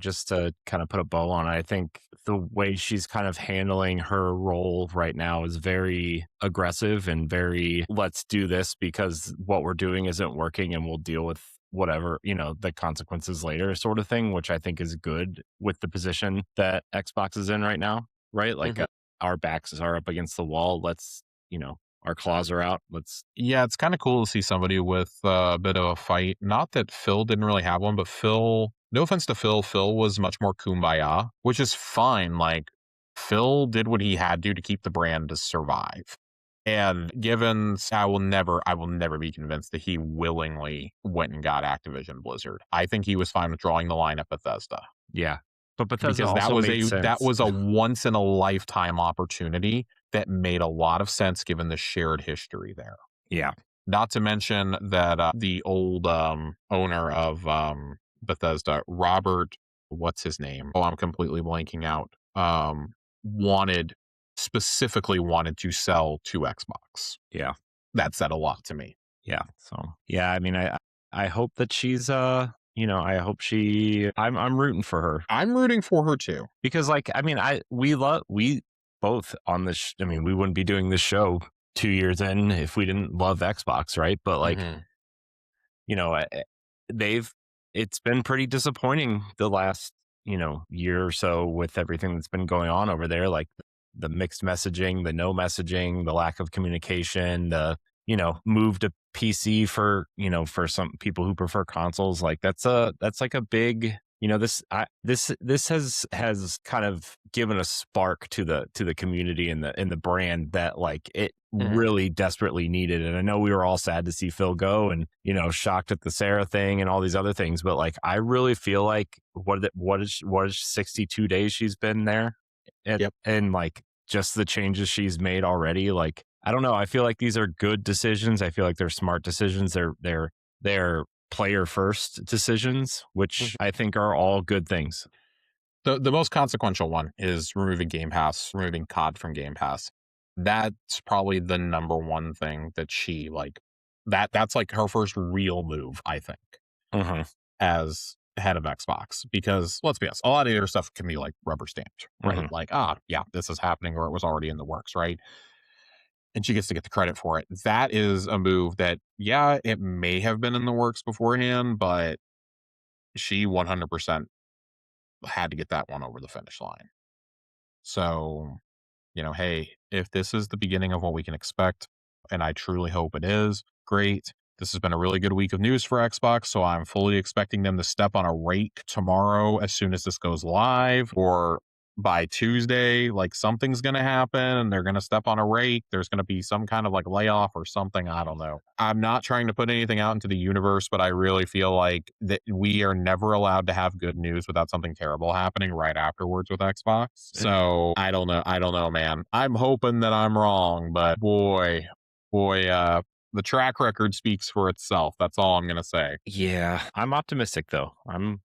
just to kind of put a bow on it, I think the way she's kind of handling her role right now is very aggressive and very, let's do this because what we're doing isn't working and we'll deal with whatever, the consequences later sort of thing, which I think is good with the position that Xbox is in right now, right? Like our backs are up against the wall. Our claws are out. Let's, Yeah, it's kind of cool to see somebody with a bit of a fight. Not that Phil didn't really have one, but Phil, no offense to Phil, Phil was much more kumbaya, which is fine. Like, Phil did what he had to keep the brand to survive. And given, I will never be convinced that he willingly went and got Activision Blizzard. I think he was fine with drawing the line at Bethesda, yeah. But Bethesda because also made that sense. was a once in a lifetime opportunity that made a lot of sense given the shared history there. Yeah. Not to mention that the old owner of Bethesda, Robert, what's his name? Oh, I'm completely blanking out. Specifically wanted to sell to Xbox. Yeah. That said a lot to me. Yeah. So, yeah, I mean, I hope that she's, I hope I'm rooting for her I'm rooting for her too. because, like, I mean, we both on this, I mean, we wouldn't be doing this show 2 years in if we didn't love Xbox, right? But, like, Mhm. you know, they've, it's been pretty disappointing the last, year or so with everything that's been going on over there. Like the mixed messaging, the no messaging, the lack of communication, the, move to PC for some people who prefer consoles. Like that's like a big, this has kind of given a spark to the community and the brand that like it Mhm. really desperately needed. And I know we were all sad to see Phil go and, shocked at the Sarah thing and all these other things, but like I really feel like what is 62 days she's been there Yep. and like just the changes she's made already, like I don't know, I feel like these are good decisions. I feel like they're smart decisions. They're player first decisions, which Mhm. I think are all good things. The most consequential one is removing Game Pass, removing COD from Game Pass. That's probably the number one thing that she like. That's like her first real move, I think, Hmm. as head of Xbox. Because let's be honest, a lot of the other stuff can be like rubber stamped, right? Hmm. Like, yeah, this is happening, or it was already in the works, right? And she gets to get the credit for it. That is a move that, yeah, it may have been in the works beforehand, but she 100% had to get that one over the finish line. So, hey, if this is the beginning of what we can expect, and I truly hope it is, great. This has been a really good week of news for Xbox, so I'm fully expecting them to step on a rake tomorrow as soon as this goes live, or by Tuesday, like something's going to happen and they're going to step on a rake. There's going to be some kind of like layoff or something. I don't know. I'm not trying to put anything out into the universe, but I really feel like that we are never allowed to have good news without something terrible happening right afterwards with Xbox. So I don't know. I don't know, man. I'm hoping that I'm wrong, but boy, the track record speaks for itself. That's all I'm gonna say. Yeah, I'm optimistic though.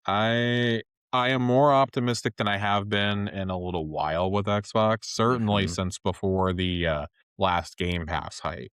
I I am more optimistic than I have been in a little while with Xbox, certainly Mhm. since before the last Game Pass hike.